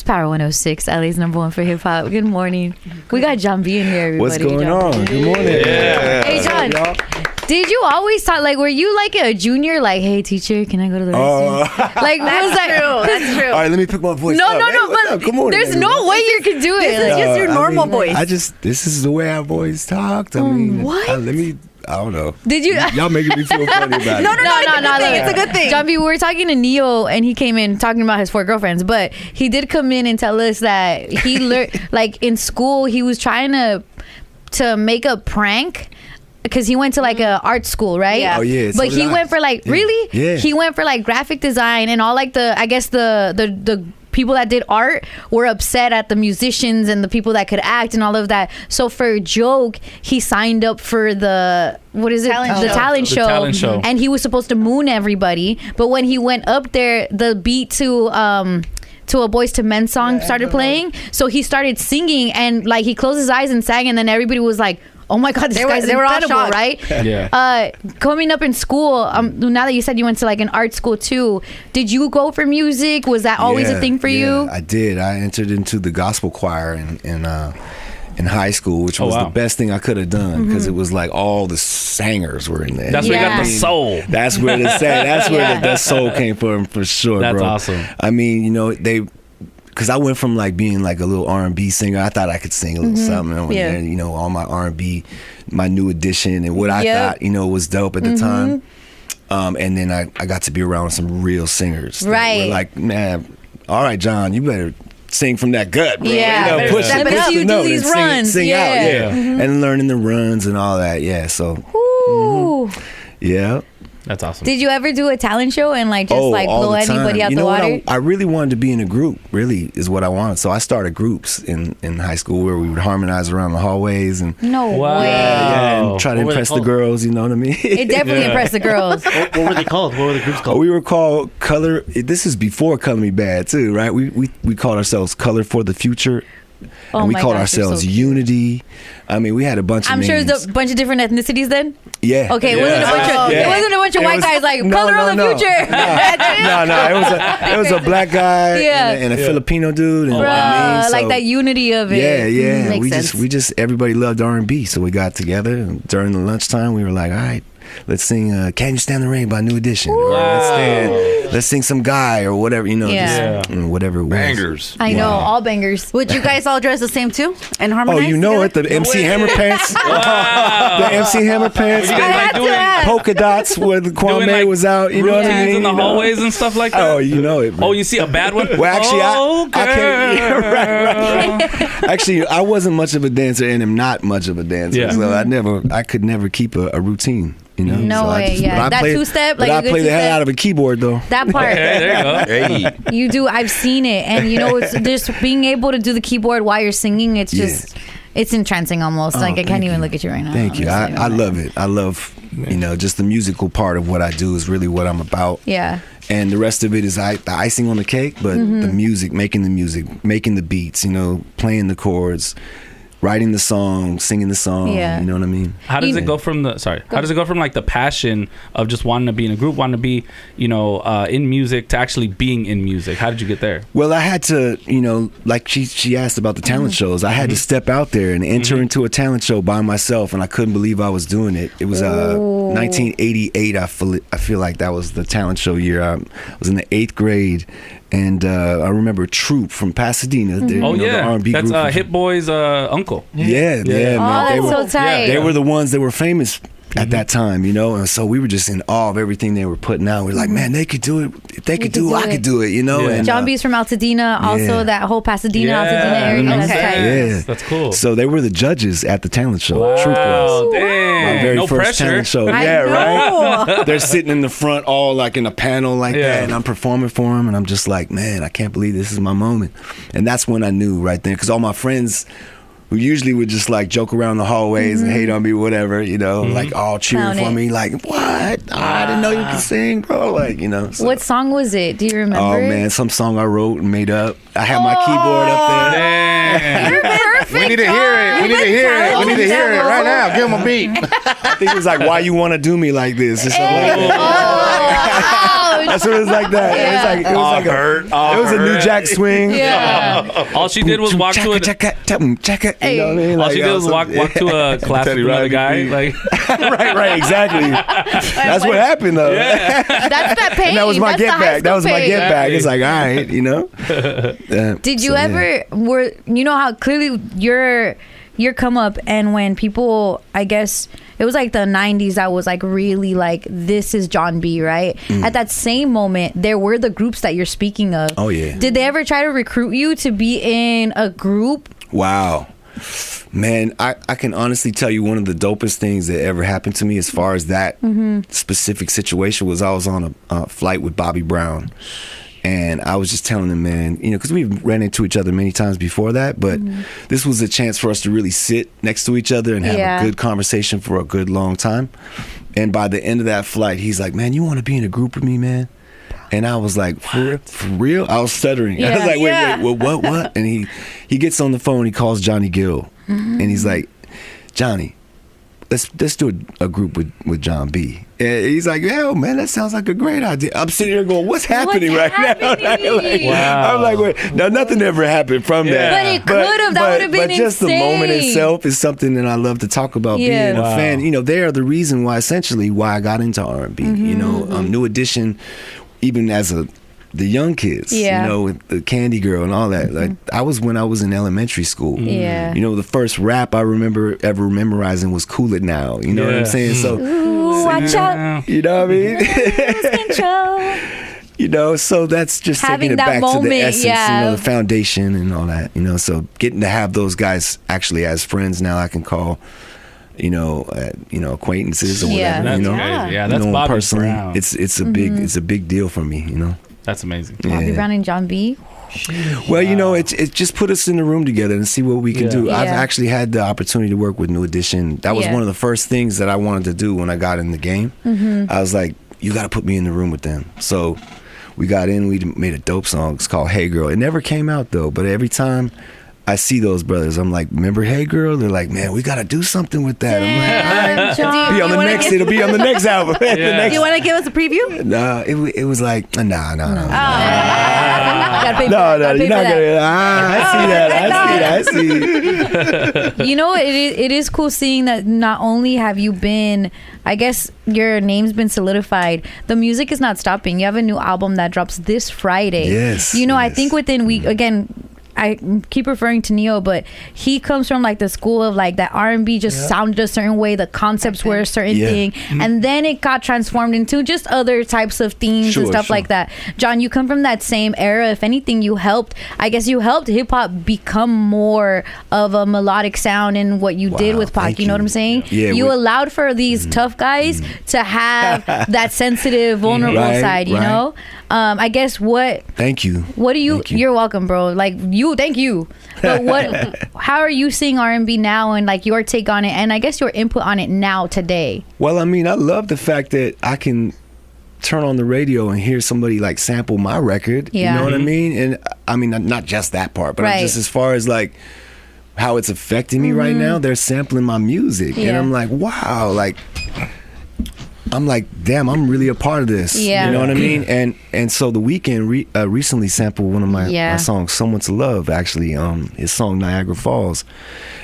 It's Power 106, LA's number one for hip hop. Good morning. We got John B in here, everybody. What's going John on? B. Good morning. Yeah. Hey, John. Did you always talk, like, were you like a junior, like, hey, teacher, can I go to the restroom? Like, what was that? That's true. All right, let me pick my voice No, up. no, Hey, no, what's but up? Good morning, there's no everyone. way you could do it. This is just your normal voice. This is the way I always talked. I mean, what? I don't know. Did you? Y'all making me feel funny about it. No, it's a good thing. John B, we were talking to Neo, and he came in talking about his 4 girlfriends, but he did come in and tell us that he learned, like, in school, he was trying to make a prank. Because he went to like a art school, right? Yeah. Oh yeah. But he went for like really? Yeah. He went for like graphic design and all like I guess the people that did art were upset at the musicians and the people that could act and all of that. So for a joke, he signed up for the talent show. And he was supposed to moon everybody. But when he went up there, the beat to a Boyz II Men song started playing. So he started singing and like he closed his eyes and sang, and then everybody was like, oh my God, this guy's incredible, right? Yeah. Coming up in school, now that you said you went to like an art school too, did you go for music? Was that always a thing for you? I did. I entered into the gospel choir in high school, which was the best thing I could have done because it was like all the singers were in there. That's where you got the soul. That's where the soul came from for sure, That's bro. awesome. I mean, you know, because I went from like being like a little R&B singer. I thought I could sing a little something. And Yeah. you know, all my R&B, my new edition, and what I thought, you know, was dope at the time. And then I got to be around some real singers. That Right. were like, man, all right, John, you better sing from that gut, bro. Yeah. You know, push Step it up. the You do note these and runs. sing out. Yeah. Yeah. And learning the runs and all that. Yeah. So, Ooh. yeah. That's awesome. Did you ever do a talent show and like just like all blow the time. anybody out you the know water? what? I really wanted to be in a group, really, is what I wanted. So I started groups in high school where we would harmonize around the hallways and No Wow. way. and try to What were they impress the called? girls, you know what I mean? It definitely impressed the girls. What were they called? What were the groups called? We were called Color. This is before Color Me Bad, too, right? We called ourselves Color for the Future. Oh And we my called gosh, you're ourselves so cute. Unity. I mean, we had a bunch of I'm names. sure it's a bunch of different ethnicities then. Yeah. Okay, it wasn't a bunch of Yeah. it wasn't a bunch of It white was- guys like no, color no, of the no. future. No. It was a black guy Yeah. and a Filipino dude. And Bruh, I mean, like so- that unity of it. Yeah. Makes We sense. just everybody loved R&B, so we got together and during the lunchtime. We were like, all right, let's sing "Can You Stand the Rain" by New Edition. Or let's sing some Guy or whatever, you know, Yeah. just, whatever it was. Bangers. I know, all bangers. Would you guys all dress the same too and Oh, harmonize? you know it, together? the MC Hammer pants. The MC Hammer pants. You guys like doing Polka dots where the doing, Kwame like, was out, you know what I routines mean? in the You know? hallways and stuff like that? Oh, you know it, bro. Oh, you see a bad one? Well, actually, I can't. girl. Yeah, right. Actually, I wasn't much of a dancer and am not much of a dancer, Yeah. so I could never keep a routine. You know? No So I way, just- yeah. but I That play- two-step, but like a I good play the hell two-step. out of a keyboard though. That part. There you go. You do. I've seen it, and you know, it's just being able to do the keyboard while you're singing. It's just, it's entrancing almost. Like I can't thank even you. look at you right now. Thank you. I'm just I saying. love it. I love just the musical part of what I do is really what I'm about. Yeah. And the rest of it is the icing on the cake, but Mm-hmm. the music, making the beats, playing the chords, writing the song, singing the song. Yeah. You know what I mean? How does it go from how does it go from like the passion of just wanting to be in a group, wanting to be, in music to actually being in music? How did you get there? Well, I had to, like she asked about the talent shows. I had to step out there and enter into a talent show by myself, and I couldn't believe I was doing it. It was 1988. I feel like that was the talent show year. I was in the 8th grade, and I remember Troop from Pasadena. Oh the yeah, R&B that's group. Hit Boy's uncle. Yeah, Oh, man. that's so tight. They were the ones that were famous at that time, and so we were just in awe of everything they were putting out. We're like, man, they could do it. If they could do it, I could do it, Yeah. And, John B's from Altadena, also yeah. that whole Pasadena, Yeah. Altadena area. Makes That's tight. sense. Yeah. That's cool. So they were the judges at the talent show. Wow, Troop was. dang. My very No first pressure. talent show. I Yeah, know. right? They're sitting in the front all like in a panel like Yeah. that, and I'm performing for them, and I'm just like, man, I can't believe this is my moment. And that's when I knew right there, because all my friends who usually would just like joke around the hallways and hate on me, whatever, like all cheering Found for it. me, like, what? Oh, I didn't know you could sing, bro. Like, so. What song was it? Do you remember? Oh, man, some song I wrote and made up. I had my keyboard up there. Dang. You're perfect. We need to hear it. We need to hear it. We need to hear it right now. Give him a beat. I think it was like, why you want to do me like this? Or something like that. That's what it was like that. Yeah. It was like it was a New Jack Swing. Yeah. All she did was walk to a. Check it. You know what I mean? All Like, she did was walk to a class with another guy. Like, right, exactly. That's what happened though. That's that pain. And that was my That's get the high back. That was school my pain. get back. It's like, all right, you know. Did you ever you know how clearly your come up, and when people, I guess it was like the 90s that was like really like, this is John B, right? At that same moment there were the groups that you're speaking of. Oh yeah. Did they ever try to recruit you to be in a group? Wow. Man, I can honestly tell you one of the dopest things that ever happened to me as far as that specific situation was I was on a flight with Bobby Brown. And I was just telling him, man, you know, because we've ran into each other many times before that, but this was a chance for us to really sit next to each other and have a good conversation for a good long time. And by the end of that flight, he's like, man, you want to be in a group with me, man? And I was like, for real? I was stuttering. Yeah. I was like, wait, what? And he gets on the phone, he calls Johnny Gill, and he's like, Johnny, let's do a group with John B. And he's like, yo, man, that sounds like a great idea. I'm sitting here going, what's happening right now? Like, wow. I'm like, wait, now nothing ever happened from that. But it could have. That would have been But just insane. the moment itself is something that I love to talk about. Yeah. Being a Wow. fan, you know, they are the reason why, essentially, why I got into R&B. You know, New Edition, even as the young kids, you know, with the Candy Girl and all that. Like, I was when I was in elementary school. Yeah. You know, the first rap I remember ever memorizing was "Cool It Now." You know what I'm saying? So, Ooh, watch out. you know what I mean? Lose control. You know, so that's just Having taking it that back to moment, the essence, yeah. you know, the foundation and all that. You know, so getting to have those guys actually as friends now, I can call. You know, acquaintances or whatever. Yeah. That's you know, crazy. Yeah, that's know 'em Bobby personally. Brown. It's a big deal for me. You know. That's amazing. Bobby Yeah. Brown and John B. Well, you know, it just put us in the room together and see what we can do. I've Yeah. actually had the opportunity to work with New Edition. That was Yeah. one of the first things that I wanted to do when I got in the game. I was like, you got to put me in the room with them. So we got in, we made a dope song. It's called Hey Girl. It never came out though, but every time I see those brothers, I'm like, remember Hey Girl? They're like, man, we got to do something with that. I'm like, all right. John. Be on the next, it'll be on the next album. The Do next- you want to give us a preview? Nah, it was like, no. Gotta pay for No, that. you're not Gotta gonna. I see that. pay for that. You know, it is cool seeing that not only have you been, I guess your name's been solidified, the music is not stopping. You have a new album that drops this Friday. Yes, You know, I yes. think within week, again, I keep referring to Neo, but he comes from like the school of like that R&B just sounded a certain way, the concepts were a certain Yeah. thing, and then it got transformed into just other types of themes and stuff like that. John, you come from that same era. If anything, you helped hip hop become more of a melodic sound in what you did Wow, with Pac. thank You know you. what I'm saying? Yeah, you with- allowed for these tough guys to have that sensitive, vulnerable Right, side. You right. know, I guess Thank you. what do you? Thank you. You're welcome, bro. Like thank you. But how are you seeing R&B now, and like your take on it, and I guess your input on it now today? Well, I mean, I love the fact that I can turn on the radio and hear somebody like sample my record. Yeah. You know what I mean? And I mean, not just that part, but Right. just as far as like how it's affecting me right now, they're sampling my music. And Yeah. I'm like, wow, like, I'm like, damn, I'm really a part of this. Yeah. You know what I mean? And so The Weeknd recently sampled one of my songs, Someone to Love, actually, his song Niagara Falls.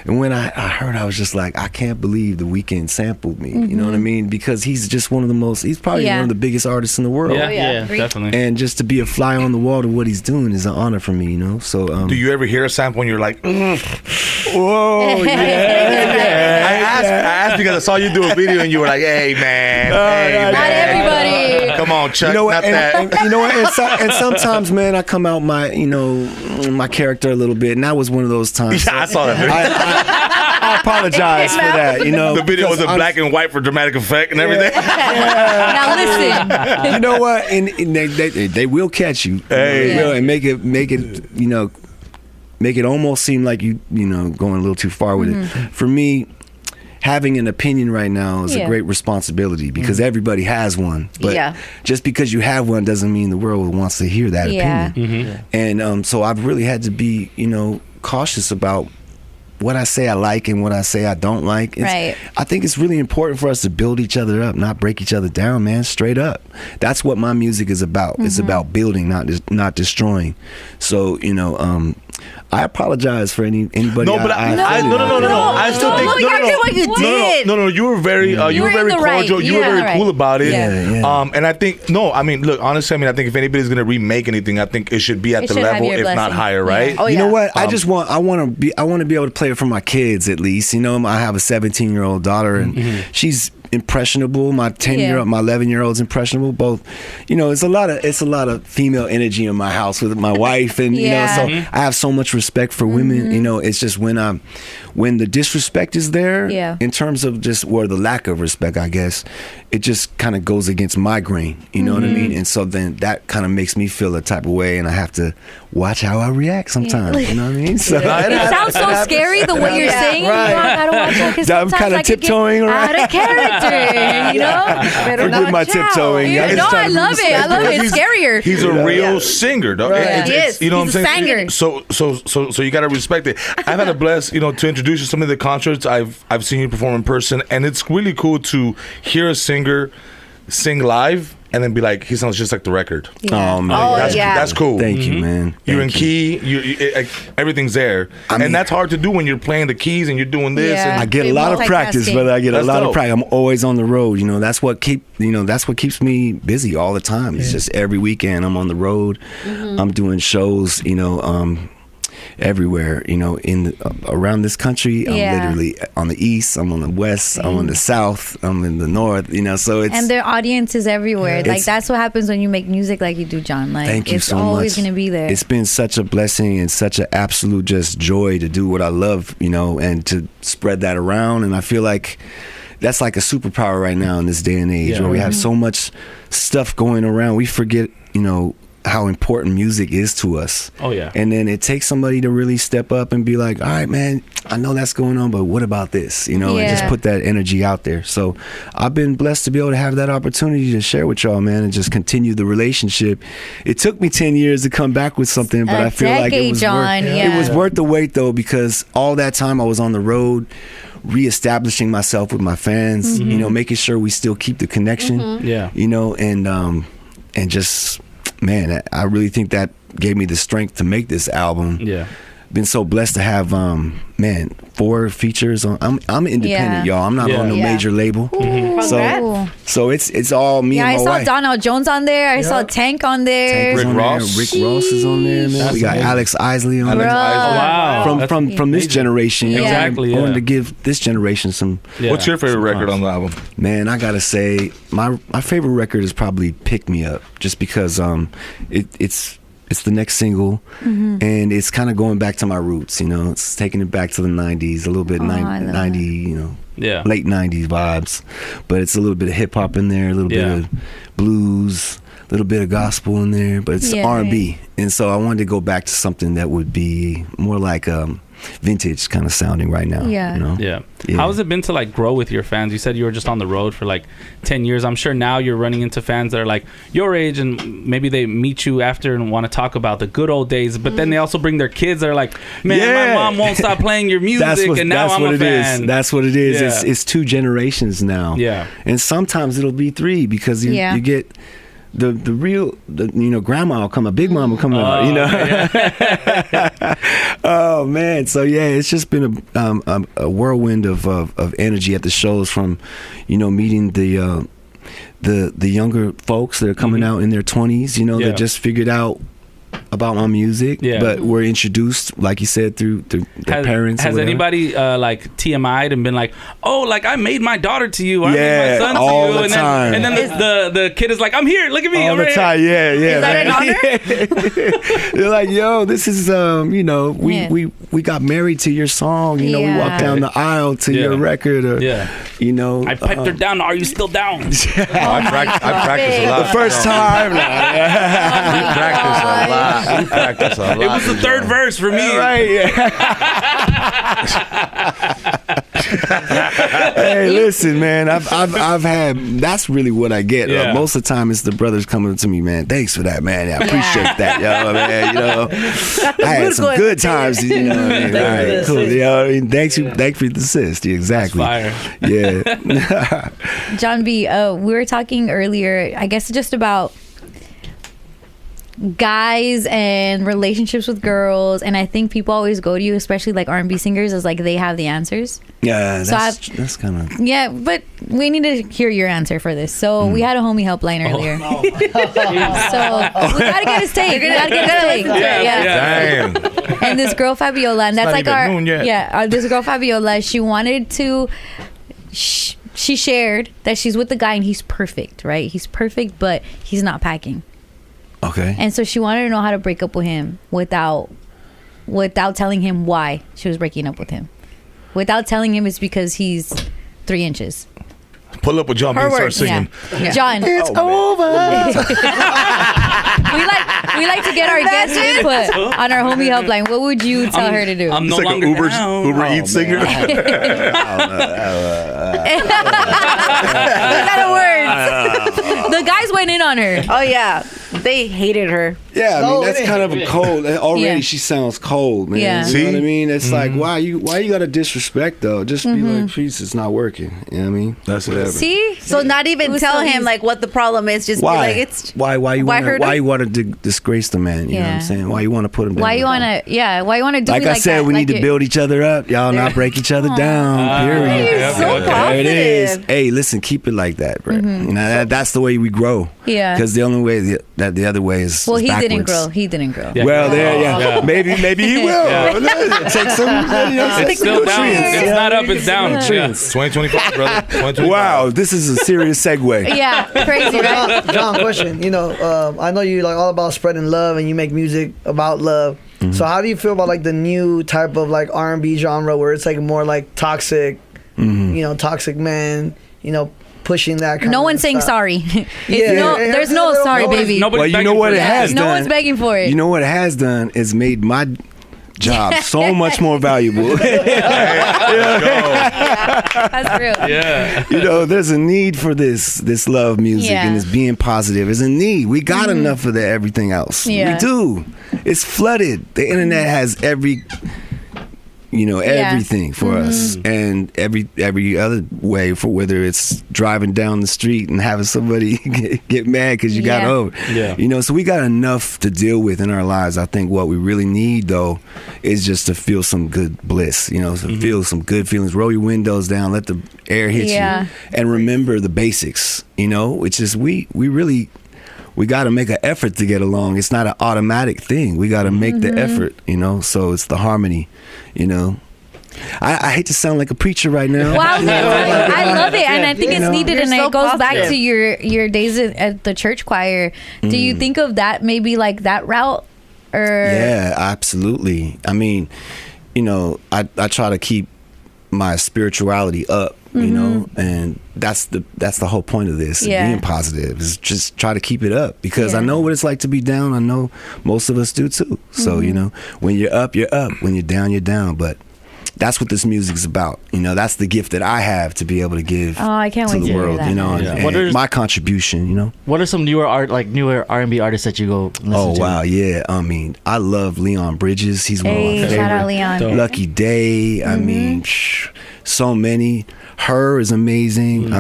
And when I heard, I was just like, I can't believe The Weeknd sampled me. You know what I mean? Because he's just he's probably one of the biggest artists in the world. Yeah, definitely. And just to be a fly on the wall to what he's doing is an honor for me, you know? So, Do you ever hear a sample and you're like, whoa, yeah. I asked because I saw you do a video and you were like, hey, man. Hey, Not man. everybody. Come on, Chuck. You know what? Not that. And you know what? And sometimes, man, I come out my character a little bit, and that was one of those times. Yeah, I saw that video. I apologize for that. You know, The video was in because black and white for dramatic effect and everything. Now listen. you know what? And they will catch you. Hey. They will, and make it make it almost seem like you going a little too far with it. For me, having an opinion right now is a great responsibility because everybody has one. But just because you have one doesn't mean the world wants to hear that opinion. And so I've really had to be, cautious about what I say I like and what I say I don't like. Right. I think it's really important for us to build each other up, not break each other down, man. Straight up. That's what my music is about. It's about building, not destroying. So, I apologize for anybody. No, but I still think you did what you did. No. You were very, you were very cordial. You were very cool about it. Yeah. And I think look, honestly, I think if anybody's gonna remake anything, I think it should be at the level, if not higher, right? Oh, You know what? I want to be able to play it for my kids at least. I have a 17-year-old daughter, and she's impressionable. My 10-year-old, my 11-year-old's impressionable. Both, it's a lot of female energy in my house with my wife, and so I have so much respect for women. It's just when the disrespect is there, in terms of or the lack of respect, I guess, it just kind of goes against my grain. You know what I mean? And so then that kind of makes me feel a type of way, and I have to watch how I react sometimes. You know what I mean? So it sounds so scary the way you're saying it. I gotta watch out because I'm kind of tiptoeing around. Out of character, Forgive my tiptoeing. No, I love it. I love it. It's scarier. He's a real singer, though. He is. You know He's what a I'm saying? sanger. So you got to respect it. I've had a bless, to introduce you to some of the concerts I've seen you perform in person, and it's really cool to hear a singer sing live and then be like, he sounds just like the record. Oh man, that's cool. Thank you, man. You're in key. Everything's there, and that's hard to do when you're playing the keys and you're doing this. Yeah. And I get a lot of practice, brother. I get a lot of practice. I'm always on the road. That's what keeps me busy all the time. It's just every weekend I'm on the road. I'm doing shows. Everywhere, around this country. I'm literally on the east, I'm on the west, I'm on the south, I'm in the north, so it's... And their audience is everywhere. Like, that's what happens when you make music like you do, John. Like, thank you it's so always much. going to be there. It's been such a blessing and such an absolute just joy to do what I love, and to spread that around. And I feel like that's like a superpower right now in this day and age where we have so much stuff going around. We forget, how important music is to us. Oh yeah. And then it takes somebody to really step up and be like, all right, man, I know that's going on, but what about this? And just put that energy out there. So I've been blessed to be able to have that opportunity to share with y'all, man, and just continue the relationship. It took me 10 years to come back with something, but I feel like it was worth the wait, though, because all that time I was on the road, reestablishing myself with my fans, making sure we still keep the connection, and just... Man, I really think that gave me the strength to make this album. Yeah. Been so blessed to have 4 features on. I'm independent, y'all. I'm not on no major label. So it's all me and my wife. I saw Donald Jones on there. I saw Tank on there. Rick Ross. Rick Ross is on there, man. We got amazing. Alex Isley on there. Wow. From this generation. Exactly. I wanted to give this generation some. What's your favorite record on the album? Man, I gotta say my favorite record is probably "Pick Me Up," just because it's the next single, and it's kind of going back to my roots. It's taking it back to the 90s, a little bit 90, late 90s vibes, but it's a little bit of hip hop in there, a little bit of blues, a little bit of gospel in there, but it's R&B. And so I wanted to go back to something that would be more like vintage kind of sounding right now. How has it been to like grow with your fans? You said you were just on the road for like 10 years. I'm sure now you're running into fans that are like your age, and maybe they meet you after and want to talk about the good old days, but then they also bring their kids that are like, man, my mom won't stop playing your music, and now I'm a fan. That's what it is. It's 2 generations now. And sometimes it'll be 3 because you get the real grandma will come, a big mom will come out, Oh man, so it's just been a whirlwind of energy at the shows, from meeting the younger folks that are coming out in their 20s, that just figured out about my music, but were introduced, like you said, through their parents. Has anybody like TMI'd and been like, "Oh, like I made my daughter to you, or I made my son to all you," the time. And then the kid is like, "I'm here, look at me, all I'm the right time." Here. Is that an honor? They're like, "Yo, this is we got married to your song. We walked down the aisle to your record, or I piped her down. Are you still down?" I practice a lot. The first time, we practice a lot. We practice a lot. It was the third verse for me. Right. Hey, listen, man. I've had. That's really what I get. Yeah. Most of the time, it's the brothers coming to me, man. Thanks for that, man. I appreciate that, yo, man. You know, I had some good times. You know, what I mean? All right, cool. You know, what I mean, thanks for the assist. Yeah, exactly. Fire. Yeah. John B, we were talking earlier, I guess, just about guys and relationships with girls, and I think people always go to you, especially like R&B singers, as like they have the answers. Yeah, So that's kind of. Yeah, but we need to hear your answer for this. So we had a homie helpline earlier. So we gotta get his take. We gotta get his take. Yeah. Damn. And this girl Fabiola, and that's not like even our noon yet. this girl Fabiola. She wanted to. She shared that she's with the guy and he's perfect, right? He's perfect, but he's not packing. Okay. And so she wanted to know how to break up with him without telling him why she was breaking up with him. Without telling him it's because he's 3 inches. Pull up with John B and start words, singing. Yeah. John, It's over. we like to get our guest input on our homie helpline. What would you tell her to do? I'm no It's like an longer down. Uber Eats singer. What kind of words? The guys went in on her. Oh yeah, they hated her. Yeah, I mean that's kind of a cold. Already, Yeah. she sounds cold, man. Yeah. You know what I mean? It's like why you gotta disrespect though? Just be like, please, it's not working. You know what I mean? That's whatever. See? So not even was tell so him easy. like what the problem is. Just Why? be like it's why you why want hurt why him? you want to disgrace the man? You know what Yeah. I'm saying? Why you want to put him down? Why you want to do Like me I like said, that? we Like need to it- build each other up. Y'all not break each other down. Period. You're so There it is. positive. Hey, listen, keep it like that, bro. You know that's the way we grow. Yeah. Because the only way the other way is Well, is he didn't backwards. grow. He didn't grow. Yeah. Well, there, Yeah. maybe he will. Take some. It's still down. It's not up. It's down. Yeah. 2025, brother. 2025. Wow, this is a serious segue. Yeah, crazy, right? John, question. You know, I know you like all about spreading love, and you make music about love. So how do you feel about like the new type of like R&B genre where it's like more like toxic, you know, toxic man, you know, pushing that kind No of one's saying stuff? sorry. Yeah, There's no sorry, baby. Nobody's Well, you know begging what for it that. has No done. one's begging for it. You know what it has done is made my job so much more valuable. That's real. Yeah. You know, there's a need for this love music Yeah. and it's being positive. There's a need. We got enough of everything else. Yeah. We do. It's flooded. The internet has everything for us, and every other way for whether it's driving down the street and having somebody get mad because you got Yeah. over. Yeah. You know, so we got enough to deal with in our lives. I think what we really need though is just to feel some good bliss. You know, to feel some good feelings. Roll your windows down, let the air hit Yeah. you, and remember the basics. You know, which is we got to make an effort to get along. It's not an automatic thing. We got to make the effort, you know. So it's the harmony, you know. I hate to sound like a preacher right now. Wow, I love it, and I think it's needed, You're and so it goes back positive. to your days at the church choir. Do you think of that maybe like that route, or Yeah, absolutely. I mean, you know, I try to keep my spirituality up, you know, and that's the whole point of this. Yeah. Being positive is just try to keep it up because I Yeah. know what it's like to be down. I know most of us do too. So you know, when you're up, you're up. When you're down, you're down. But that's what this music's about. You know, that's the gift that I have to be able to give Oh, I can't to wait the to hear world. that. You know, Yeah. and What is- my contribution. You know. What are some newer R&B artists that you go listen Oh to? wow, yeah. I mean, I love Leon Bridges. He's one of my Hey, favorite. shout out Leon. Dope. Lucky Day. I mean, so many. Her is amazing.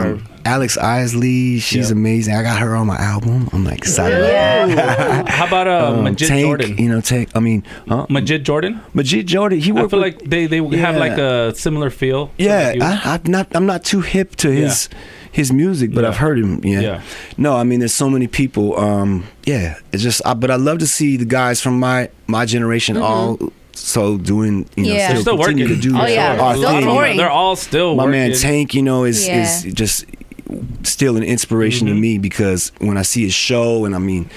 Alex Isley, she's amazing. I got her on my album. I'm like excited. How about Majid Tank, Jordan? you know, Tank. I mean, Majid Jordan? Majid Jordan. He I worked feel with, like they have Yeah. like a similar feel. yeah. Like you. I'm not too hip to his music, but Yeah. I've heard him. Yeah. Yeah. No, I mean, there's so many people. Yeah, it's just. But I love to see the guys from my generation all so doing. You know, Yeah. They're still continue working. to do Oh, yeah. our Still thing. touring. They're all still My working. man Tank, you know, is just still an inspiration to me because when I see his show and I mean,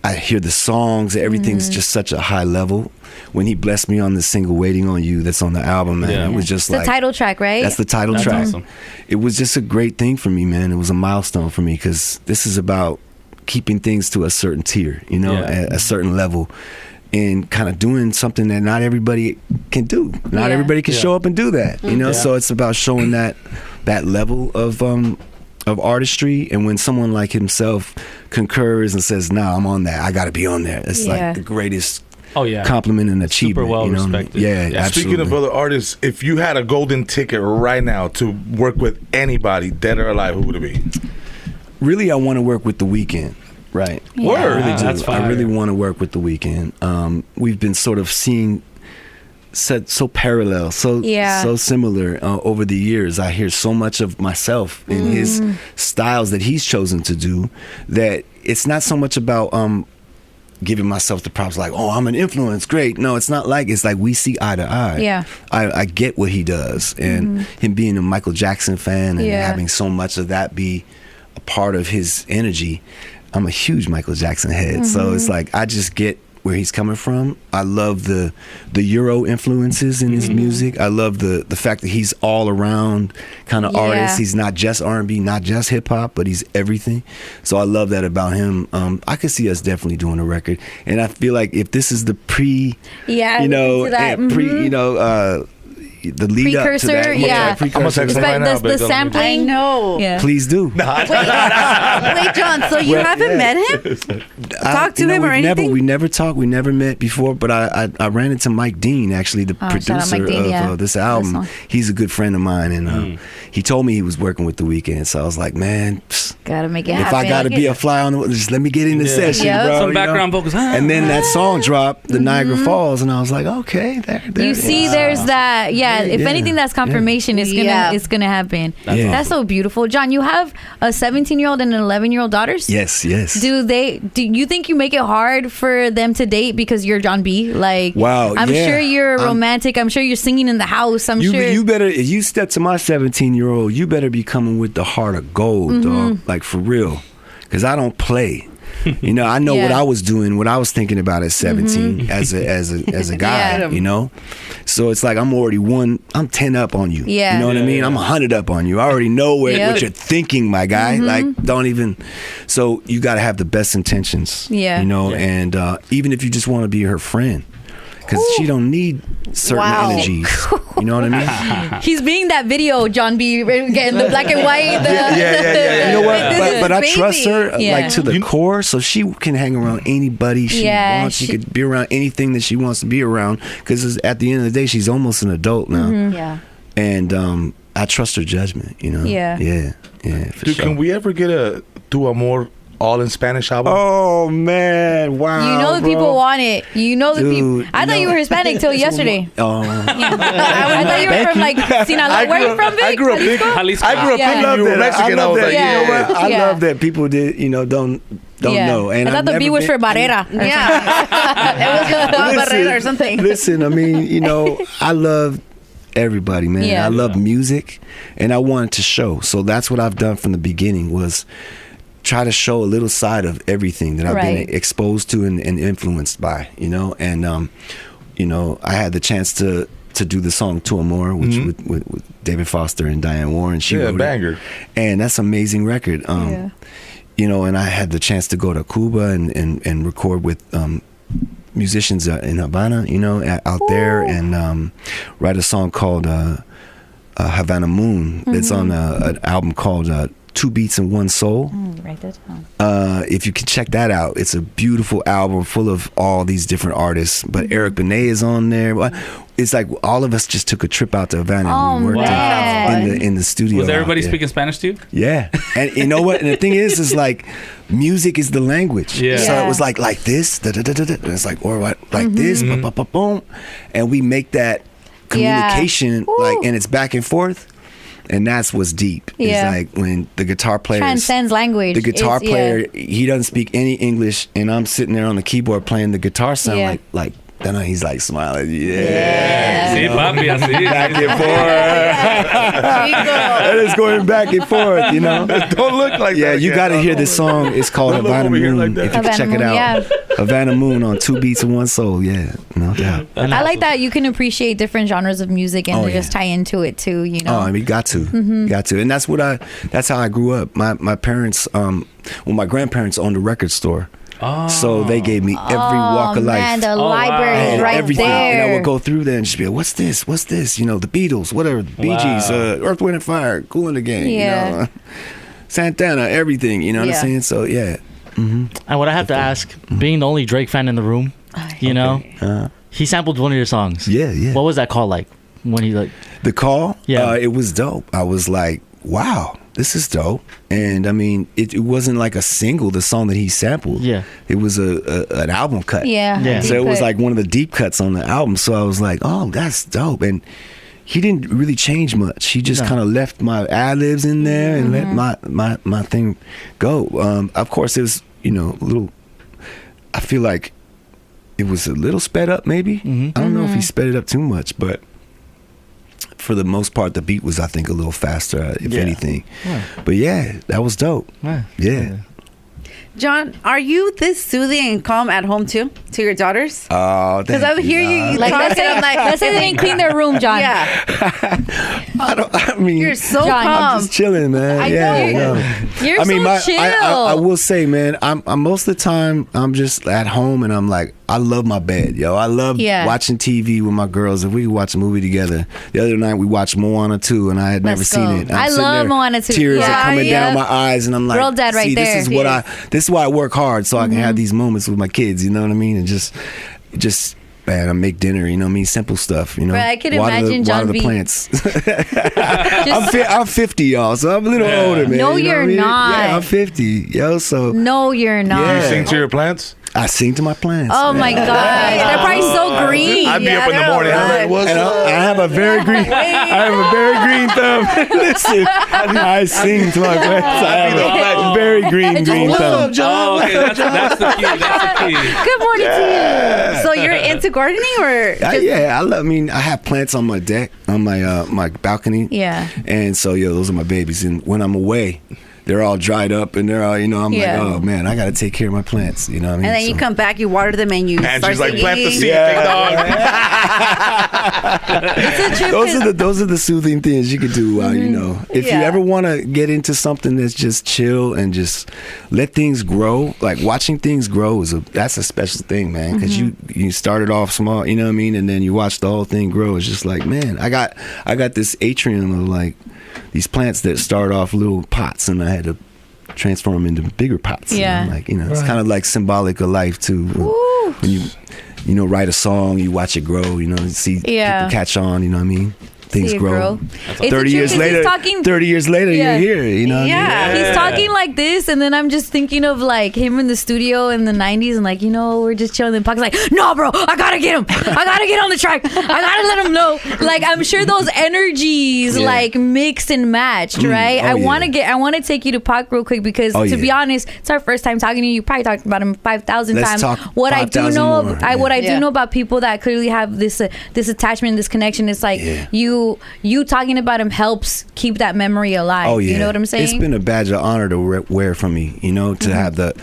I hear the songs, everything's just such a high level. When he blessed me on the single "Waiting on You" that's on the album, man, Yeah. it was just the like title track, right? that's the title That's track. awesome. It was just a great thing for me, man. It was a milestone for me because this is about keeping things to a certain tier, you know, Yeah. at a certain level, and kind of doing something that not everybody can do. Not Yeah. everybody can Yeah. show up and do that. You know, Yeah. so it's about showing that level of artistry. And when someone like himself concurs and says, "Nah, I'm on that. I got to be on there." It's Yeah. like the greatest Oh yeah. compliment and achievement. well you know? respected. Yeah, Yeah. absolutely. Speaking of other artists, if you had a golden ticket right now to work with anybody, dead or alive, who would it be? Really, I want to work with The Weeknd. Right. Yeah. I really Wow, do. that's I really fire. want to work with The Weeknd. We've been sort of seeing so parallel, so similar over the years. I hear so much of myself in his styles that he's chosen to do that it's not so much about giving myself the props like, oh, I'm an influence, great. No, it's not like, it's like we see eye to eye. Yeah. I get what he does, and him being a Michael Jackson fan and Yeah. having so much of that be a part of his energy. I'm a huge Michael Jackson head, so it's like I just get where he's coming from. I love the Euro influences in his music. I love the fact that he's all around kind of Yeah. artist. He's not just R&B, not just hip hop, but he's everything. So I love that about him. I could see us definitely doing a record, and I feel like if this is the Yeah, you know, to that, and you know, the lead up to Precursor, that, yeah. I'm gonna precursor. text It's him like right now, the but don't- sampling. I know. Yeah. Please do. Wait, John. So you Well, haven't yeah. met him? Talk to him or anything? We never talked. We never met before. But I ran into Mike Dean, actually, the Oh, shout out producer Mike Dean, of yeah. this album. song. He's a good friend of mine, and he told me he was working with The Weeknd. So I was like, man, Gotta make it if happen. I got to be a fly on the, just let me get in the Yeah. session, Yeah. bro. Some you know? background vocals. And then that song dropped, the Niagara Falls, and I was like, okay, there You it see, is. there's that. Yeah, if Yeah. anything, that's confirmation. It's Yeah. gonna happen. Yeah. That's so beautiful, John. You have a 17-year-old and an 11-year-old daughters. Yes. Do you think you make it hard for them to date because you're John B? Like, Wow, I'm yeah. sure you're romantic. I'm sure you're singing in the house. I'm sure. You better, if you step to my 17-year-old, you better be coming with the heart of gold, dog. Like, for real. Because I don't play. You know, I know what Yeah. I was doing, what I was thinking about at 17 as a guy, Yeah. you know? So it's like I'm 10 up on you. Yeah. You know what I mean? Yeah. I'm 100 up on you. I already know what you're thinking, my guy. Like, don't even. So you got to have the best intentions. Yeah. You know, and even if you just want to be her friend. Because she don't need certain Wow. energies. You know what I mean? He's being that video, John B. Getting the black and white. The, You know what? the- But I baby. trust her Yeah. like to the core, so she can hang around anybody she Yeah, wants. She she- could be around anything that she wants to be around. Because at the end of the day, she's almost an adult now, Yeah. and I trust her judgment. You know? Yeah. For Dude, sure. can we ever get a Tu Amor all in Spanish album? Oh man! Wow. You know the bro. people want it. You know the people. Dude, I thought you were Hispanic till yesterday. Oh. I thought you were from like Sinaloa. Where are you from, Vic? I grew up Jalisco? Jalisco. I grew up Yeah. thinking you were Mexican. I was like, Yeah. You know what? I Yeah. love that people don't Yeah. know. And I thought I've the B never was for been- Barrera. Yeah. It was just Juan Barrera or something. Listen, I mean, you know, I love everybody, man. Yeah. I love music, and I wanted to show. So that's what I've done from the beginning was try to show a little side of everything that I've Right. been exposed to and influenced by, you know. And you know, I had the chance to do the song "To Amor," which with David Foster and Diane Warren. She Yeah, wrote it. banger. And that's an amazing record. Yeah. You know, and I had the chance to go to Cuba and record with musicians in Havana, you know, out there, and write a song called Havana Moon. It's on an album called Two Beats and One Soul. Write that down. If you can check that out, it's a beautiful album full of all these different artists. But Eric Benet is on there. It's like all of us just took a trip out to Havana and we worked man. in the studio. Was everybody out there. speaking Spanish to you? Yeah, and you know what? And the thing is like music is the language. Yeah. So Yeah. it was like this, da, da, da, da, da. And it's like or what like this, ba, ba, ba, boom, and we make that communication like, and it's back and forth, and that's what's deep. Yeah. It's like when the guitar player Transcends language. the guitar It's- player he doesn't speak any English, and I'm sitting there on the keyboard playing the guitar sound Yeah. like. Then he's like smiling, yeah. Sí, papi, así. Back and forth. And it's going back and forth, you know. Don't look like Yeah, that. you got to hear this song. It's called Don't look Havana over here Moon. like that. If you can Havana check it Moon, out, yeah. Havana Moon on Two Beats and One Soul. Yeah, no doubt. I like that you can appreciate different genres of music and Oh, to just yeah. tie into it too. You know. Oh, I mean, got to, and that's how I grew up. My parents, my grandparents owned a record store. So they gave me every walk of life. Man, the wow. library is right everything. And I there. would go through there and just be like, what's this? What's this? You know, the Beatles, whatever, the Bee Gees, Earth, Wind and Fire, Cool in the Game, Yeah. you know, Santana, everything, you know what I'm saying? So, yeah. And what I have to ask, being the only Drake fan in the room, you know, he sampled one of your songs. Yeah. What was that called like? When he like The Call, Yeah. it was dope. I was like, wow, this is dope. And I mean, it wasn't like a single, the song that he sampled. Yeah. It was an album cut. Yeah. Yeah. So it was like one of the deep cuts on the album. So I was like, oh, that's dope. And he didn't really change much. He just kind of left my ad-libs in there and let my thing go. Of course, it was, you know, a little, I feel like it was a little sped up maybe. I don't know if he sped it up too much, but for the most part, the beat was, I think, a little faster, if anything. Yeah. But yeah, that was dope. Yeah. John, are you this soothing and calm at home too to your daughters? Oh, Because I would hear you Like, let's talking. say, I'm like, let's say they didn't clean their room, John. yeah, I mean, you're so John, I'm calm. just chilling, man. I yeah, know. no. You're I mean, so chill. I will say, man, I'm most of the time I'm just at home and I'm like, I love my bed, yo. I love watching TV with my girls. If we could watch a movie together. The other night we watched Moana 2 and I had never Let's seen go. it. I'm I sitting love there, Moana 2. Tears Yeah, are coming yeah. down my eyes and I'm like, Girl dad right see, there. this is why I work hard so I can have these moments with my kids, you know what I mean? And just man, I make dinner, you know what I mean? Simple stuff, you know. Right, I could water imagine the, John water the B. plants. Just- I'm 50, y'all, so I'm a little older, man. No, you know you're what I mean? not. Yeah, I'm 50, yo. So No, you're not. Yeah. You sing to your plants? I sing to my plants. Oh man. my gosh, they're probably so green. I'd be up in the they're morning. I'm alive. like, what's And up? I have a very green. I have a very green thumb. Listen, I sing to my plants. I have a very green thumb. Oh, okay, that's the key. That's the key. Good morning to you. So you're into gardening or? Yeah, I mean, I have plants on my deck, on my my balcony. Yeah. And so, those are my babies. And when I'm away, they're all dried up and they're all, you know, I'm Yeah. like, oh man, I got to take care of my plants. You know what I mean? And then you come back, you water them, and you And start she's like, singing. plant the seed, big dog. It's a trip. Those are the soothing things you can do while you know. If you Yeah. ever want to get into something that's just chill and just let things grow, like watching things grow that's a special thing, man. Because you started off small, you know what I mean, and then you watch the whole thing grow. It's just like, man, I got this atrium of like these plants that start off little pots, and I had to transform them into bigger pots. Yeah. And I'm like, it's kind of like symbolic of life too. When you write a song, you watch it grow. You know, you see people catch on. You know what I mean? Things See it grow. grow. It's a 30 trip years 'cause later, he's talking- 30 years later, Yeah. you're here. You know what I mean? He's talking like this, and then I'm just thinking of like him in the studio in the 90s, and like, we're just chilling. And Pac's like, no, bro, I gotta get him. I gotta get on the track. I gotta let him know. Like, I'm sure those energies like mixed and matched, right? Oh, I want to take you to Pac real quick because to be honest, it's our first time talking to you. You probably talked about him 5,000 Let's times. talk What I do 5,000 know, more. what I do Yeah. know about people that clearly have this attachment, this connection, it's like you talking about him helps keep that memory alive. Oh yeah, You know what I'm saying? It's been a badge of honor to wear from me. You know, to have the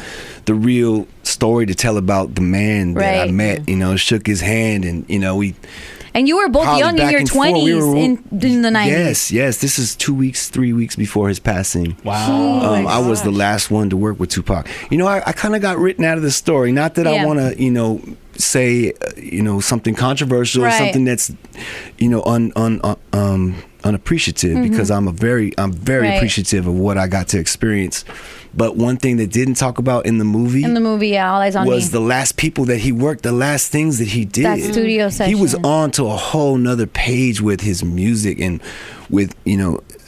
real story to tell about the man that I Right. met. Shook his hand, and we. And you were both Holly, young in back your and forth. 20s We were- in the 90s. Yes. This is 3 weeks before his passing. Wow. I was the last one to work with Tupac. I kind of got written out of the story. Not that I want to, say, something controversial or Right. something that's, unappreciative because I'm very Right. appreciative of what I got to experience. But one thing that didn't talk about in the movie All Eyes on was Me. the last people that he worked, the last things that he did. That studio He was session. on to a whole nother page with his music and with,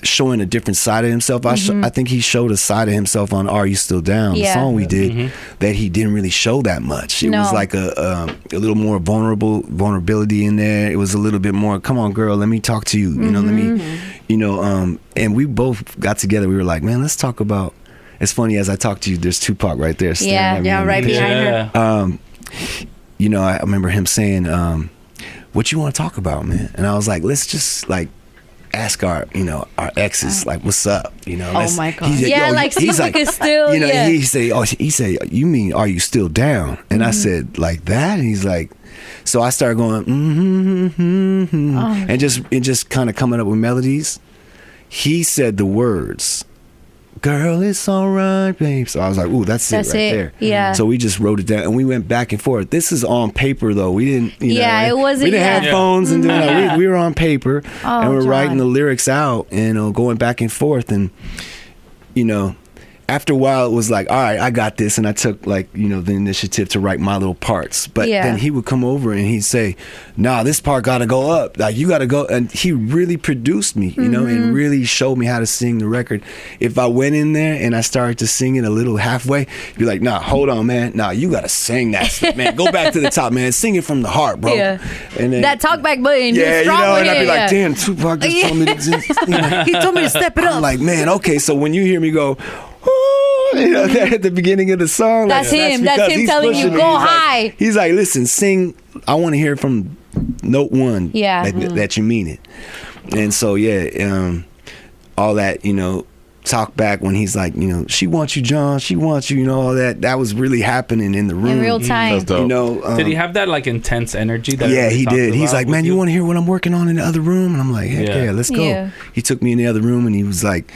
showing a different side of himself. I think he showed a side of himself on Are You Still Down, Yeah. the song we did, that he didn't really show that much. It was No. like a little more vulnerability in there. It was a little bit more, come on, girl, let me talk to you. Let me, and we both got together. We were like, man, let's talk about. It's funny, as I talk to you, there's Tupac right there staring at me. Yeah, in the right picture. behind her. I remember him saying, what you want to talk about, man? And I was like, let's just like ask our exes, like, what's up? Let's- my God. he's Yeah, like, see if we could still, yeah. he said, you mean, are you still down? And I said, like that? And he's like, so I started going, and just kind of coming up with melodies. He said the words, girl, it's all right, babe. So I was like, ooh, that's it right there. Yeah. So we just wrote it down, and we went back and forth. This is on paper, though. We didn't, it wasn't. We didn't have phones and doing that. We were on paper, and we're writing the lyrics out, and going back and forth, and after a while, it was like, all right, I got this. And I took, like, the initiative to write my little parts. But then he would come over and he'd say, nah, this part got to go up. Like, you got to go. And he really produced me, and really showed me how to sing the record. If I went in there and I started to sing it a little halfway, he'd be like, nah, hold on, man. Nah, you got to sing that stuff, man. Go back to the top, man. Sing it from the heart, bro. Yeah. And then, that talkback button. Yeah, and I'd be like, damn, Tupac just told me to He told me to step it up. I'm like, man, okay, so when you hear me go, at the beginning of the song, that's him. That's him telling you, go high. He's like, listen, sing. I want to hear from note one. Yeah. That you mean it. And so all that talk back when he's like, she wants you, John. She wants you. All that. That was really happening in the room in real time. Did he have that like intense energy? That he did. He's like, man, you want to hear what I'm working on in the other room? And I'm like, heck yeah, let's go. Yeah. He took me in the other room, and he was like,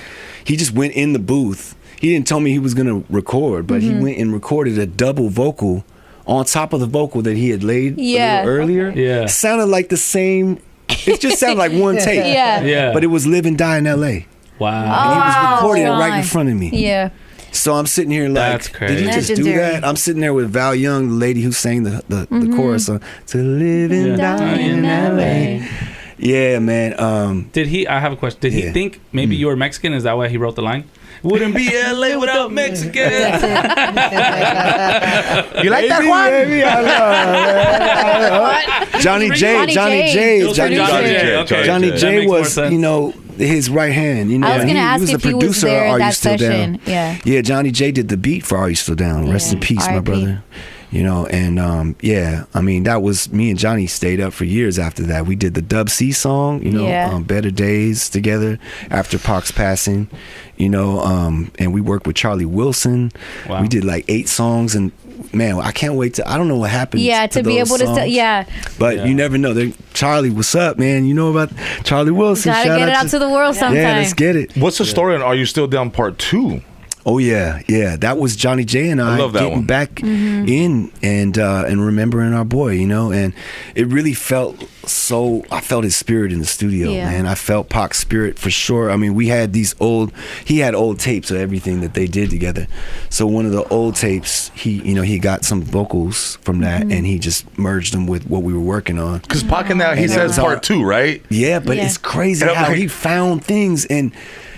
he just went in the booth. He didn't tell me he was going to record, but he went and recorded a double vocal on top of the vocal that he had laid a little earlier. Yeah. Sounded like the same. It just sounded like one take. Yeah. But it was Live and Die in L.A. Wow. And he was recording it right in front of me. Yeah. So I'm sitting here like, that's crazy. did he just do Legendary. that? I'm sitting there with Val Young, the lady who sang the chorus on To Live and Die in L.A. Yeah, man. Did he? I have a question. Did he think maybe you were Mexican? Is that why he wrote the line? Wouldn't be LA without Mexican. You like that, Juan? Baby, I love Johnny J. Johnny J was, his right hand. I was gonna ask was if the he was producer there of Are You that Still session. Down. Yeah, Johnny J did the beat for Are You Still Down. Rest in peace, my R.I.P. brother. And I mean, that was me and Johnny stayed up for years after that. We did the Dub C song, Better Days together after Pac's passing, and we worked with Charlie Wilson. Wow. We did like 8 songs, and man, I can't wait I don't know what happened. Yeah, to be able to But you never know. Charlie, what's up, man? You know about Charlie Wilson. Gotta get it out to the world sometime. Yeah, let's get it. What's the story on Are You Still Down Part 2? Oh yeah. That was Johnny J and I love that getting one. back in and remembering our boy, and it really felt so. I felt his spirit in the studio, man. I felt Pac's spirit for sure. I mean, we had he had old tapes of everything that they did together. So one of the old tapes, he got some vocals from that and he just merged them with what we were working on. Because Pac and he says Part 2, right? Yeah, but it's crazy how he found things and.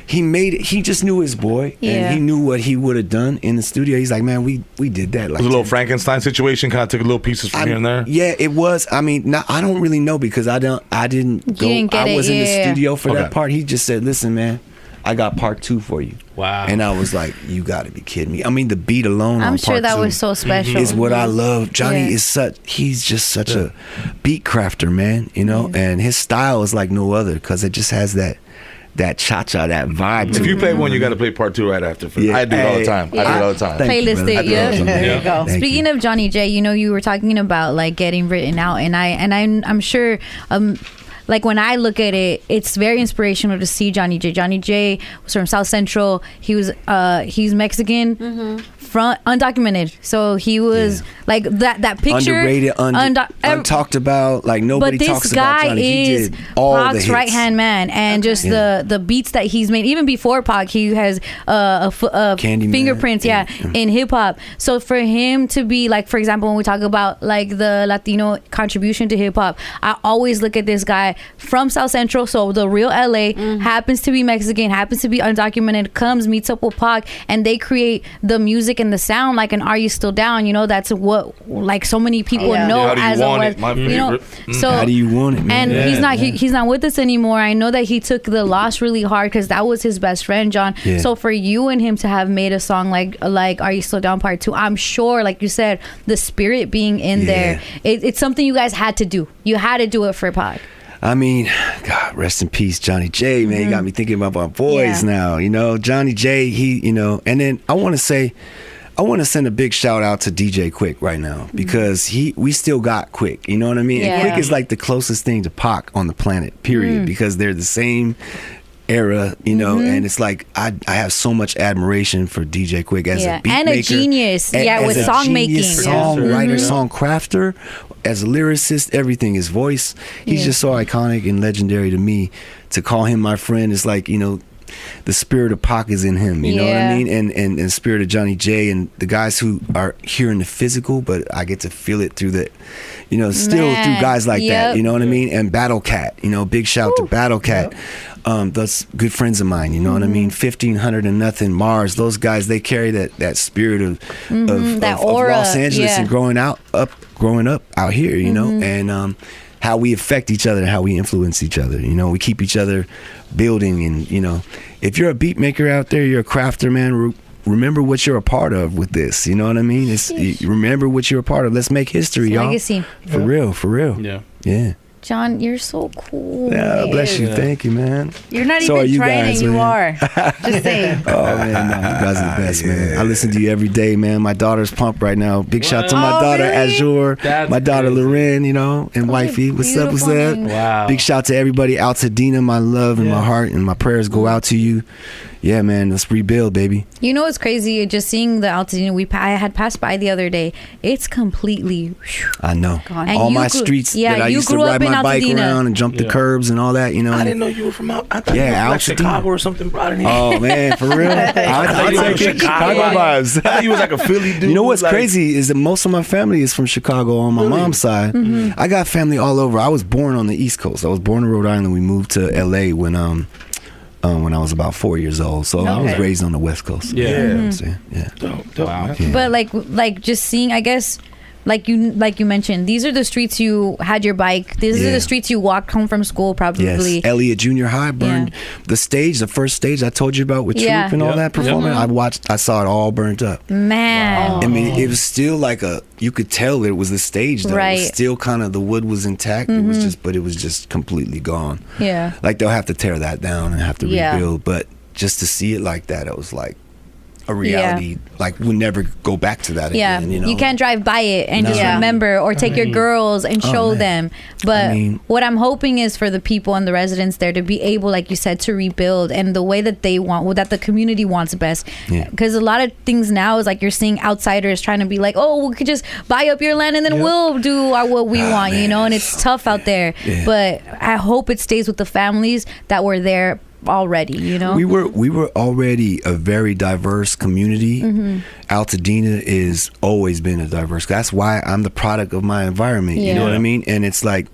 He made it. He just knew his boy, and he knew what he would have done in the studio. He's like, man, we did that. Like it was a little Frankenstein situation. Kind of took little pieces from here and there. Yeah, it was. I mean, I don't really know because I didn't go. I was in the studio for that part. He just said, listen, man, I got Part 2 for you. Wow. And I was like, you got to be kidding me. I mean, the beat alone. I'm on sure Part that 2 was so special. Is what I love. Johnny is he's just such a beat crafter, man. And his style is like no other because it just has that cha-cha, that vibe. If you play one, you got to play Part 2 right after. I do it all the time. I do it all the time. Playlist it, There you go. Speaking of Johnny J, you were talking about like getting written out, and I'm sure. Like when I look at it, it's very inspirational to see Johnny J. Johnny J was from South Central. He's Mexican, undocumented. So he was like that picture, underrated, untalked about. Like nobody talks about Johnny. He did all the hits. Pac's right hand man, and just the beats that he's made. Even before Pac, he has fingerprints, in hip hop. So for him to be like, for example, when we talk about like the Latino contribution to hip hop, I always look at this guy from South Central, so the real LA, happens to be Mexican, happens to be undocumented, comes, meets up with Pac, and they create the music and the sound like an Are You Still Down? That's what like so many people know as a West, So how do you want it, man? And he's not with us anymore. I know that he took the loss really hard because that was his best friend, John. So for you and him to have made a song like Are You Still Down Part 2, I'm sure, like you said, the spirit being in there, it's something you guys had to do. You had to do it for Pac. I mean, God, rest in peace, Johnny J, man. You got me thinking about my boys now. Johnny J, and then I want to send a big shout out to DJ Quik right now because we still got Quik. You know what I mean? And Quik is like the closest thing to Pac on the planet, period, because they're the same era, you know, and it's like I have so much admiration for DJ Quik as a beat and maker, a genius, as with a song making, genius songwriter, song crafter, as a lyricist, everything. His voice, he's just so iconic and legendary to me. To call him my friend is like, you know, the spirit of Pac is in him, you know what I mean, and the spirit of Johnny J and the guys who are here in the physical, but I get to feel it through the, you know, still through guys like that, you know what I mean. And Battle Cat, you know, big shout to Battle Cat. That's good friends of mine, you know what I mean. 1500 and nothing, Mars, those guys, they carry that spirit of aura, Los Angeles and growing up out here, you know, and how we affect each other and how we influence each other. You know, we keep each other building, and you know, if you're a beat maker out there, you're a crafter, man. Remember what you're a part of with this. You know what I mean? Remember what you're a part of. Let's make history, y'all. Legacy. For real. Yeah. John, you're so cool. Yeah, bless you. Thank you, man. You're not So are even you trying, guys, and you man. are. Just saying. Oh man, no, you guys are the best, man. I listen to you every day, man. My daughter's pumped right now. Big shout to my daughter Azure, That's my daughter crazy. Loren, you know, and wifey. What's up? What's up? Wow. Big shout to everybody out to Dina. My love and my heart and my prayers go out to you. Yeah, man. Let's rebuild, baby. You know what's crazy? Just seeing the Altadena I had passed by the other day. It's completely. I know. And All you my grew- streets yeah, that I you used to grew up ride in my bike Altadena. around and jump the curbs and all that, you know. I didn't know you were from out. I thought Yeah, you were from like Altadena. Chicago or something, bro. I didn't even. Oh man, for real. I you were take it. Chicago. Chicago vibes. I thought you was like a Philly dude. You know what's like, crazy is that most of my family is from Chicago on my mom's side. I got family all over. I was born on the East Coast. I was born in Rhode Island. We moved to LA when I was about 4 years old. So I was raised on the West Coast. Yeah. You know what I'm saying? Yeah. Dope, Wow. man. Yeah. But like just seeing, I guess, like you mentioned, these are the streets you had your bike. These are Yeah. the streets you walked home from school, probably. Yes, Elliott Junior High burned the stage, the first stage I told you about with Yeah. Troop and all that performing. I saw it all burnt up. Man. I mean, it was still like you could tell it was the stage though. It Right. was still kind of, the wood was intact. It was just completely gone. Yeah. Like they'll have to tear that down and have to Yeah. rebuild. But just to see it like that, it was like a reality. Like we'll never go back to that Yeah, again. You know, can't drive by it and just No. remember, or take your girls and show man. them. But I mean- what I'm hoping is for the people and the residents there to be able, like you said, to rebuild and the way that they want, that the community wants best. Yeah. Because a lot of things now is like you're seeing outsiders trying to be like, oh, we could just buy up your land and then we'll do what we want, you know. And it's tough out there. Yeah. But I hope it stays with the families that were there already, you know. we were already a very diverse community. Altadena is always been a diverse. That's why I'm the product of my environment. You know what I mean? And it's like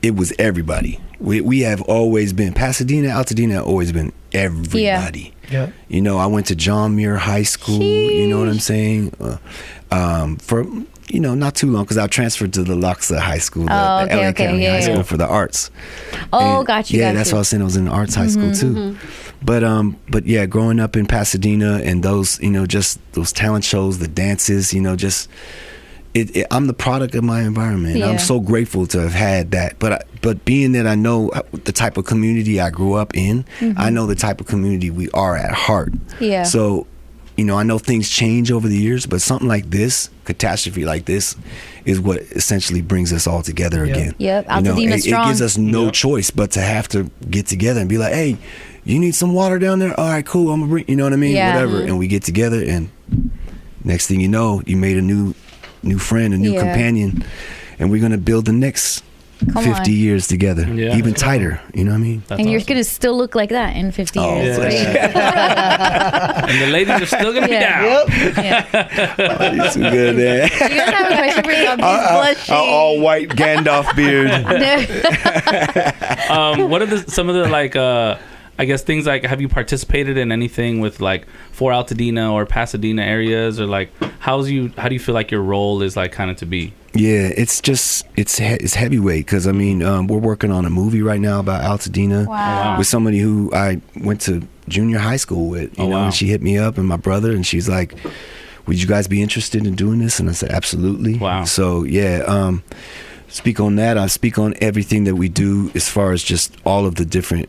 it was everybody. We have always been Pasadena, Altadena have always been everybody. Yeah. You know, I went to John Muir High School. You know what I'm saying? For not too long, because I transferred to the Loxa High School, the LA County High School for the arts. Oh, And, got you. Yeah, got that's you. why I was saying I was in the arts high school too. But yeah, growing up in Pasadena and those, just those talent shows, the dances, just I'm the product of my environment. Yeah. I'm so grateful to have had that. But being that I know the type of community I grew up in, I know the type of community we are at heart. Yeah. So, I know things change over the years, but something like this, catastrophe like this, is what essentially brings us all together again. Yep, You know, Altadena it strong. gives us no choice but to have to get together and be like, hey, you need some water down there? All right, cool. I'm gonna bring. You know what I mean? Yeah. Whatever. And we get together, and next thing you know, you made a new friend, a new companion, and we're gonna build the next Come 50 on. years together, Yeah. even tighter. You know what I mean? That's And you're awesome. gonna still look like that in 50 Oh, years. bless you. And the ladies are still gonna be Yeah. down. Yeah. You're too good, man. You guys have a question for you? A all white Gandalf beard. What are some of the I guess things like, have you participated in anything with like for Altadena or Pasadena areas, or like how do you feel like your role is like kind of to be? Yeah, it's heavyweight, because I mean we're working on a movie right now about Altadena Wow. with somebody who I went to junior high school with. You know, wow. and she hit me up, and my brother, and she's like, "Would you guys be interested in doing this?" And I said, "Absolutely." Wow. So yeah, speak on that. I speak on everything that we do as far as just all of the different,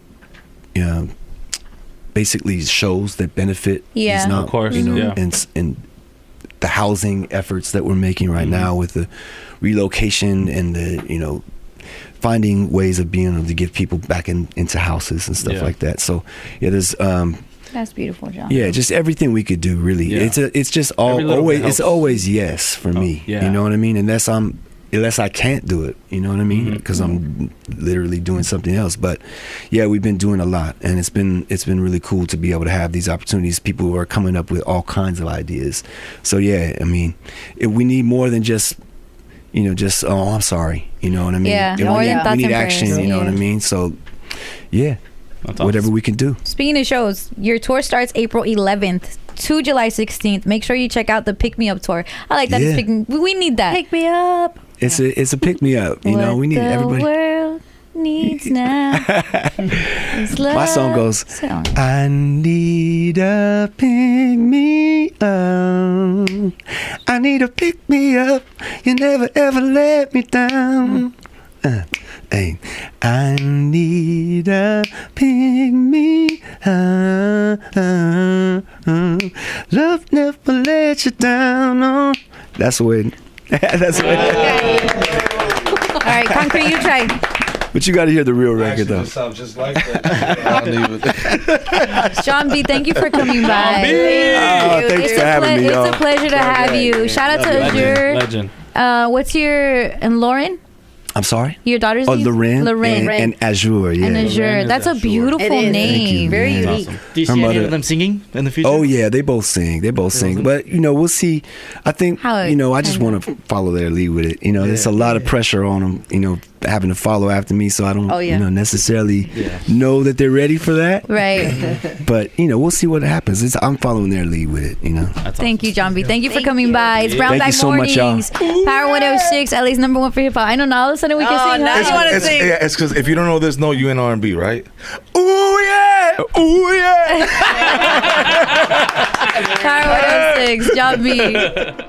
basically shows that benefit. Yeah. these Of course, yeah. and the housing efforts that we're making right now with the relocation and the finding ways of being able to get people back into houses and stuff like that. So yeah, there's That's beautiful, John. yeah, just everything we could do, really. Yeah. It's just always always yes for me. yeah. You know what I mean? Unless I can't do it, you know what I mean? Because I'm literally doing something else. But yeah, we've been doing a lot, and it's been really cool to be able to have these opportunities. People are coming up with all kinds of ideas. So yeah, I mean, we need more than just oh, I'm sorry, you know what I mean? Yeah, more than thoughts we need and action, prayers. you know what I Yeah. mean? So yeah, That's awesome. whatever we can do. Speaking of shows, your tour starts April 11th to July 16th. Make sure you check out the Pick Me Up tour. I like that. Yeah. We need that. Pick me up. It's a pick me up, you know. We need everybody. The world needs now. is love. My song goes, Song. I need a pick me up. I need a pick me up. You never ever let me down. Hey, I need a pick me up. Love never let you down. Oh. That's the way. That's the way. All right, Concrete, you try. But you got to hear the real record, though. sounds just like that. I'll leave it. Sean B, thank you for coming by. Oh, thanks for having me, y'all. It's a pleasure to have you. Shout out to Azure. Legend. What's and Lauren? I'm sorry? Your daughter's name? Loren. Loren. And Azure, yeah. And Azure. Loren is That's a Azure. beautiful It is. name. Thank you. Very Yeah. unique. Awesome. Do you Her see any mother- of them singing in the future? Oh yeah, they both sing. But we'll see. I think How it I just kinda- want to follow their lead with it. There's a lot of pressure on them. Having to follow after me, so I don't necessarily know that they're ready for that. Right. But we'll see what happens. I'm following their lead with it. That's Thank you, John B. Thank you for Thank coming you. by. It's Brown Thank Bag you so much, Mornings. y'all. Power 106, LA's number one for hip hop. I know now all of a sudden we can Oh, sing. now huh? you wanna sing. Yeah, it's because if you don't know this, no, you in R&B, right? Ooh yeah, ooh yeah. Power 106, John B.